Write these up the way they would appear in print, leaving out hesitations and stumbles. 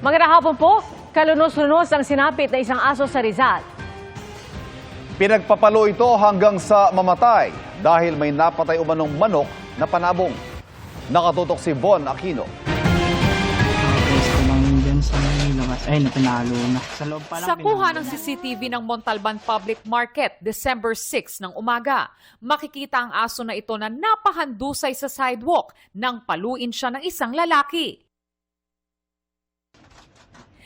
Magandang hapon po, kalunos-lunos ang sinapit na isang aso sa Rizal. Pinagpapalo ito hanggang sa mamatay dahil may napatay umanong manok na panabong. Nakatutok si Von Aquino. Sa kuha ng CCTV ng Montalban Public Market, December 6 ng umaga, makikita ang aso na ito na napahandusay sa sidewalk nang paluin siya ng isang lalaki.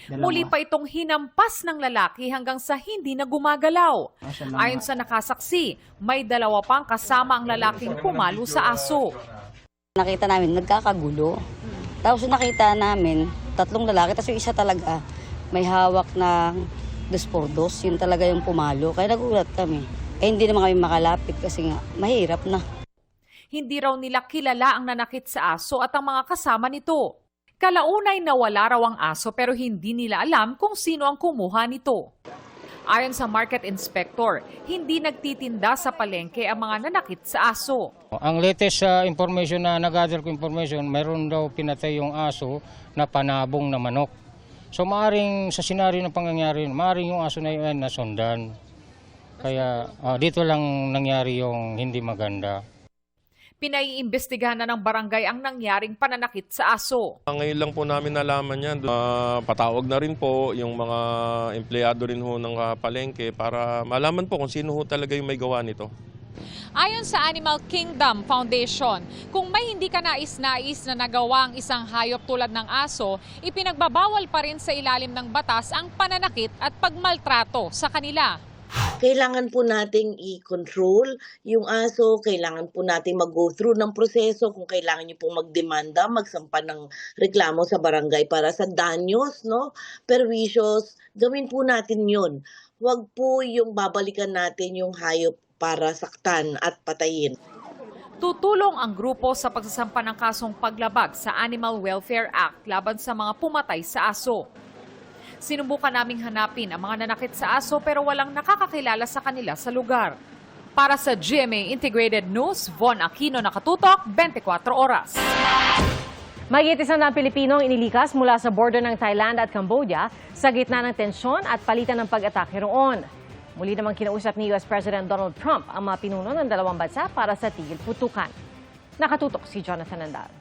Muli pa itong hinampas ng lalaki hanggang sa hindi na gumagalaw. Ayon sa nakasaksi, may dalawa pang kasama ang lalaking pumalo sa aso. Nakita namin, nagkakagulo. Tapos nakita namin, tatlong lalaki, tapos yung isa talaga may hawak na 2x2, yun talaga yung pumalo. Kaya nagulat kami. Eh hindi naman kami makalapit kasi nga, mahirap na. Hindi raw nila kilala ang nanakit sa aso at ang mga kasama nito. Kalaunay nawala raw ang aso pero hindi nila alam kung sino ang kumuha nito. Ayon sa market inspector, hindi nagtitinda sa palengke ang mga nanakit sa aso. Ang latest information na nag-gather ko information, mayroon daw pinatay yung aso na panabong na manok. So maaring sa senaryo ng pangyayari, maaring yung aso na yun nasundan. Kaya dito lang nangyari yung hindi maganda. Pinaiimbestigahan na ng barangay ang nangyaring pananakit sa aso. Ngayon lang po namin nalaman yan. Patawag na rin po yung mga empleyado rin ho ng palengke para malaman po kung sino ho talaga yung may gawa nito. Ayon sa Animal Kingdom Foundation, kung may hindi ka nais-nais na nagawa ang isang hayop tulad ng aso, ipinagbabawal pa rin sa ilalim ng batas ang pananakit at pagmaltrato sa kanila. Kailangan po nating i-control yung aso, kailangan po nating mag-go through ng proseso, kung kailangan nyo pong magdemanda, magsampa ng reklamo sa barangay para sa danyos, no? Perwisyos, gawin po natin yun. Huwag po yung babalikan natin yung hayop para saktan at patayin. Tutulong ang grupo sa pagsasampa ng kasong paglabag sa Animal Welfare Act laban sa mga pumatay sa aso. Sinubukan naming hanapin ang mga nanakit sa aso pero walang nakakakilala sa kanila sa lugar. Para sa GMA Integrated News, Von Aquino, nakatutok, 24 oras. Mahigit 100 Pilipino ang inilikas mula sa border ng Thailand at Cambodia sa gitna ng tensyon at palitan ng pag-atake roon. Muli namang kinausap ni US President Donald Trump ang mga pinuno ng dalawang bansa para sa tigil putukan. Nakatutok si Jonathan Andal.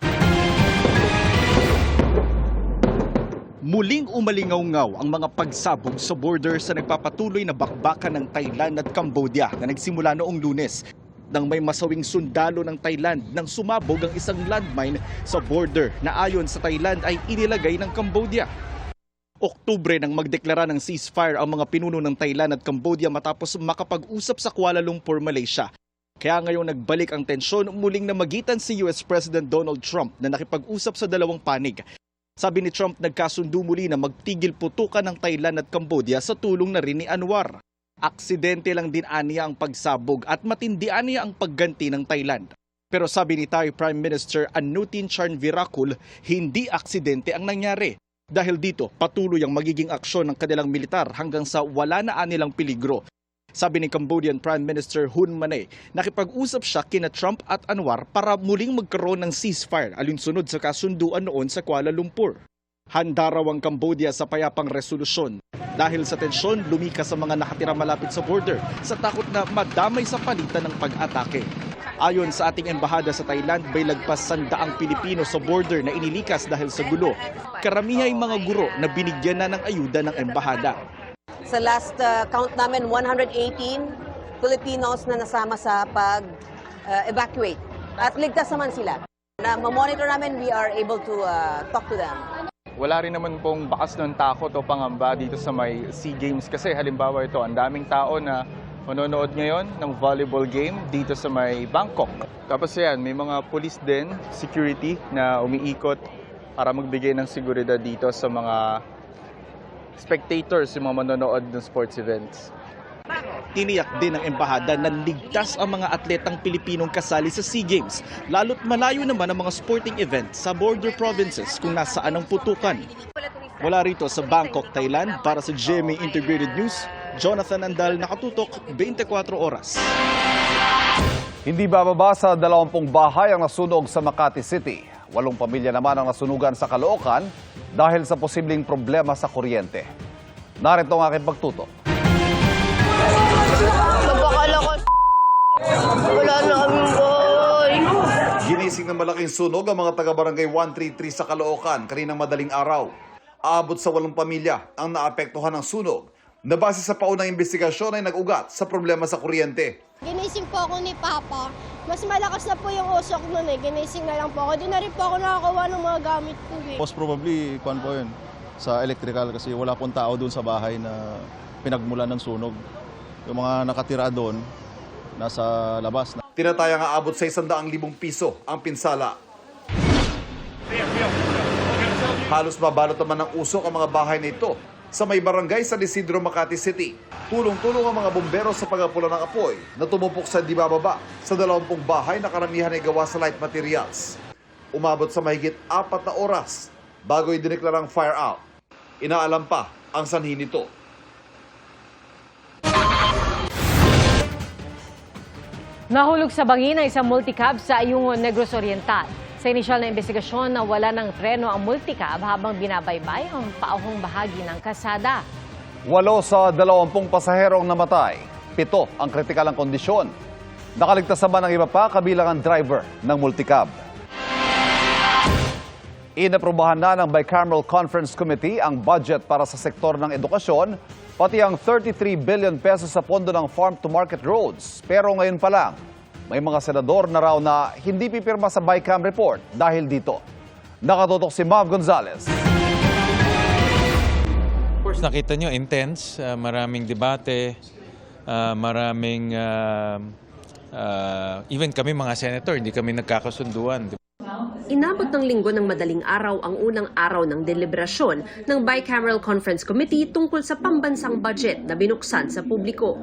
Muling umalingaw-ngaw ang mga pagsabog sa border sa nagpapatuloy na bakbakan ng Thailand at Cambodia na nagsimula noong Lunes nang may masawing sundalo ng Thailand nang sumabog ang isang landmine sa border na ayon sa Thailand ay inilagay ng Cambodia. Oktubre nang magdeklara ng ceasefire ang mga pinuno ng Thailand at Cambodia matapos makapag-usap sa Kuala Lumpur, Malaysia. Kaya ngayong nagbalik ang tensyon, muling namagitan si US President Donald Trump na nakipag-usap sa dalawang panig. Sabi ni Trump, nagkasundo muli na magtigil putukan ng Thailand at Cambodia sa tulong na rin ni Anwar. Aksidente lang din aniya ang pagsabog at matindi aniya ang pagganti ng Thailand. Pero sabi ni Thai Prime Minister Anutin Charnvirakul, hindi aksidente ang nangyari. Dahil dito, patuloy ang magiging aksyon ng kanilang militar hanggang sa wala na anilang peligro. Sabi ni Cambodian Prime Minister Hun Manet, nakipag-usap siya kina Trump at Anwar para muling magkaroon ng ceasefire alinsunod sa kasunduan noon sa Kuala Lumpur. Handa raw ang Cambodia sa payapang resolusyon. Dahil sa tensyon, lumikas sa mga nakatira malapit sa border sa takot na madamay sa palitan ng pag-atake. Ayon sa ating embahada sa Thailand, may lagpas 100 Pilipino sa border na inilikas dahil sa gulo. Karamihay mga guro na binigyan na ng ayuda ng embahada. Sa last count namin, 118 Filipinos na nasama sa pag-evacuate. At ligtas naman sila. Na ma-monitor namin, we are able to talk to them. Wala rin naman pong bakas ng takot o pangamba dito sa may SEA Games kasi halimbawa ito, ang daming tao na manonood ngayon ng volleyball game dito sa may Bangkok. Tapos yan, may mga police din, security na umiikot para magbigay ng seguridad dito sa mga spectators, yung mga manonood ng sports events. Tiniyak din ng embahada na ligtas ang mga atletang Pilipinong kasali sa SEA Games, lalo't malayo naman ang mga sporting events sa border provinces kung nasaan ang putukan. Mula rito sa Bangkok, Thailand, para sa GMA Integrated News, Jonathan Andal, nakatutok 24 oras. Hindi bababa sa 20 bahay ang nasunog sa Makati City. 8 pamilya naman ang nasunugan sa Caloocan dahil sa posibleng problema sa kuryente. Narito ang aking pagtutok. Wala na kaming boy. Ginising ng malaking sunog ang mga taga-barangay 133 sa Caloocan kaninang madaling araw. Aabot sa 8 pamilya ang naapektuhan ng sunog na base sa paunang investigasyon ay nag-ugat sa problema sa kuryente. Ginising po ako ni Papa. Mas malakas na po yung usok nun eh. Ginising na lang po ako. Di na rin po ako nakakawa ng mga gamit ko eh. Most probably, kuwan po yun, sa electrical kasi wala pong tao doon sa bahay na pinagmulan ng sunog. Yung mga nakatira doon, nasa labas. Tinatayang aabot sa 100,000 piso ang pinsala. Halos mabalot naman ng usok ang mga bahay na ito sa may barangay San Isidro, Makati City. Tulong-tulong ang mga bumbero sa pagapula ng apoy na tumupok sa di bababa sa 20 bahay na karamihan ay gawa sa light materials. Umabot sa mahigit 4 na oras bago idineklarang fire out. Inaalam pa ang sanhi nito. Nahulog sa bangin ang isang multicab sa Ayungon, Negros Oriental. Sa inisyal na investigasyon, nawala ng treno ang multicab habang binabaybay ang paahong bahagi ng kalsada. 8 sa 20 pasaherong namatay. 7 ang kritikal ang kondisyon. Nakaligtas naman ang iba pa kabilang ang driver ng multicab. Inaprubahan na ng Bicameral Conference Committee ang budget para sa sektor ng edukasyon, pati ang 33 billion pesos sa pondo ng Farm to Market Roads. Pero ngayon pa lang, may mga senador na raw na hindi pipirma sa Bicam report dahil dito. Nakatutok si Mav Gonzalez. Of course, nakita nyo, intense, maraming debate, maraming, even kami mga senator, hindi kami nagkakasunduan. Inabot ng linggo ng madaling araw ang unang araw ng deliberasyon ng Bicameral Conference Committee tungkol sa pambansang budget na binuksan sa publiko.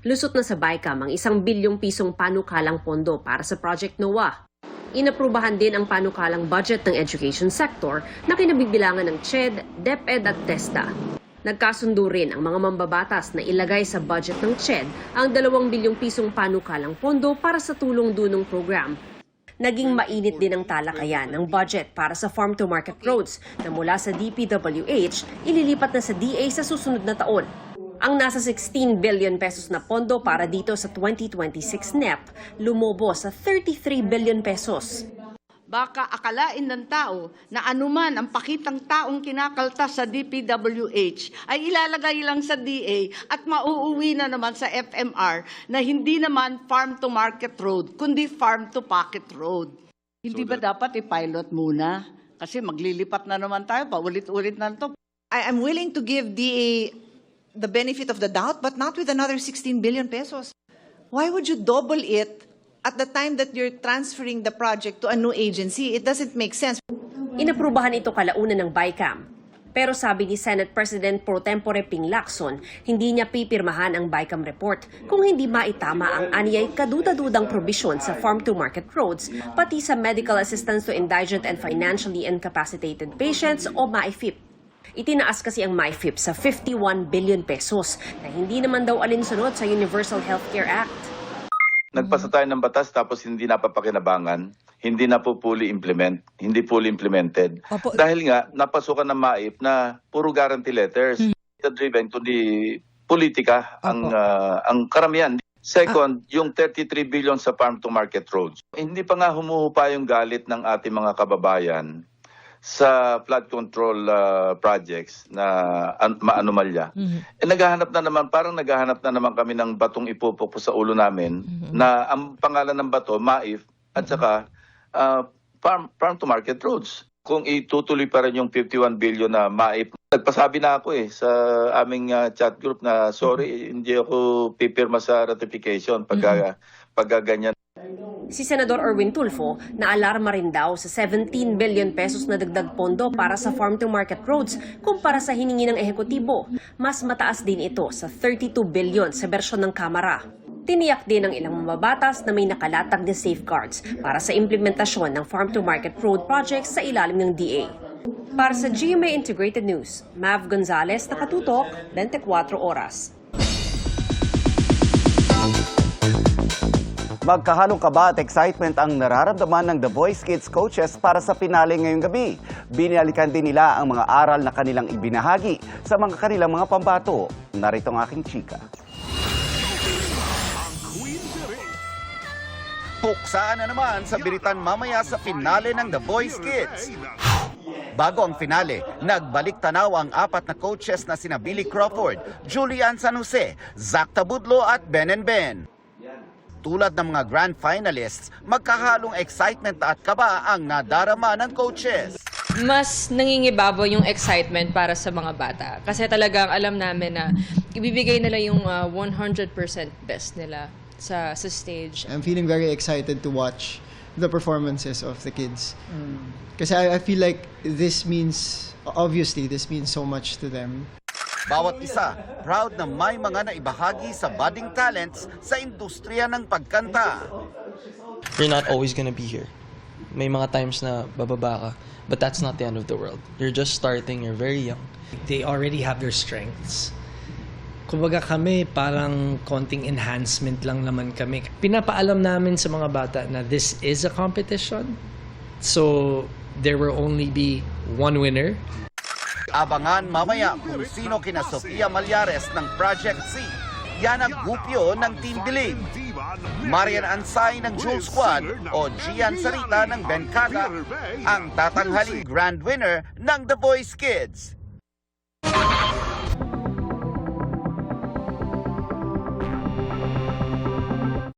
Lusot na sa Bicam ang 1 bilyong pisong panukalang pondo para sa Project NOAA. Inaprubahan din ang panukalang budget ng education sector na kinabibilangan ng CHED, DepEd at TESDA. Nagkasundo rin ang mga mambabatas na ilagay sa budget ng CHED ang 2 bilyong pisong panukalang pondo para sa tulong-dunong program. Naging mainit din ang talakayan ng budget para sa Farm to Market Roads na mula sa DPWH ililipat na sa DA sa susunod na taon. Ang nasa 16 billion pesos na pondo para dito sa 2026 NEP lumobo sa 33 billion pesos. Baka akalain ng tao na anuman ang pakitang taong kinakaltas sa DPWH ay ilalagay lang sa DA at mauuwi na naman sa FMR na hindi naman farm to market road, kundi farm to pocket road. Hindi ba dapat i-pilot muna? Kasi maglilipat na naman tayo, paulit-ulit na ito. I am willing to give DA the benefit of the doubt, but not with another 16 billion pesos. Why would you double it at the time that you're transferring the project to a new agency? It doesn't make sense. Inaprubahan ito kalaunan ng Bicam. Pero sabi ni Senate President Pro Tempore Ping Lacson, hindi niya pipirmahan ang Bicam report kung hindi maitama ang aniyay kaduda-dudang probisyon sa Farm to Market Roads, pati sa Medical Assistance to Indigent and Financially Incapacitated Patients o MAIFIP. Itinaas kasi ang MAIFIP sa 51 billion pesos na hindi naman daw alinsunod sa Universal Healthcare Act. Nagpasa tayo ng batas tapos hindi napapakinabangan, hindi na po fully implemented. Opo. Dahil nga, napasukan ng MAIP na puro guarantee letters. Driven kundi politika ang karamihan. Second, yung 33 billion sa farm to market roads. Hindi pa nga humuhupa yung galit ng ating mga kababayan sa flood control projects na maanomalya. Naghahanap na naman kami ng batong ipupok sa ulo namin na ang pangalan ng bato, MAIF, at saka farm to market roads. Kung itutuloy pa rin yung 51 billion na MAIF, nagpasabi na ako sa aming chat group na sorry, hindi ako pipirma sa ratification pag ganyan. Si Senador Erwin Tulfo naalarma rin daw sa 17 billion pesos na dagdag pondo para sa Farm to Market Roads kumpara sa hiningi ng ehekutibo. Mas mataas din ito sa 32 billion sa bersyon ng Kamara. Tiniyak din ng ilang mambabatas na may nakalatag na safeguards para sa implementasyon ng Farm to Market Road projects sa ilalim ng DA. Para sa GMA Integrated News, Mav Gonzalez, nakatutok, 24 oras. Magkahalong kaba at excitement ang nararamdaman ng The Voice Kids coaches para sa pinale ngayong gabi. Binalikan din nila ang mga aral na kanilang ibinahagi sa mga kanilang mga pambato. Narito ang aking chika. Puksaan na naman sa biritan mamaya sa finale ng The Voice Kids. Bago ang finale, nagbalik tanaw ang 4 na coaches na sina Billy Crawford, Julian San Jose, Zach Tabudlo at Ben and Ben. Tulad ng mga grand finalists, magkahalong excitement at kaba ang nadarama ng coaches. Mas nangingibabaw yung excitement para sa mga bata. Kasi talagang alam namin na ibibigay nila yung 100% best nila sa stage. I'm feeling very excited to watch the performances of the kids. Kasi I feel like this means so much to them. Bawat isa, proud na may mga naibahagi sa budding talents sa industriya ng pagkanta. You're not always gonna be here. May mga times na bababa ka, but that's not the end of the world. You're just starting, you're very young. They already have their strengths. Kumbaga kami, parang konting enhancement lang naman kami. Pinapaalam namin sa mga bata na this is a competition. So, there will only be one winner. Abangan mamaya kung sino kina Sofia Malyares ng Project C, Yana Gupio ng Team Dilig, Marian Ansay ng Jewel Squad o Gian Sarita ng Benkada ang tatanghaling grand winner ng The Voice Kids.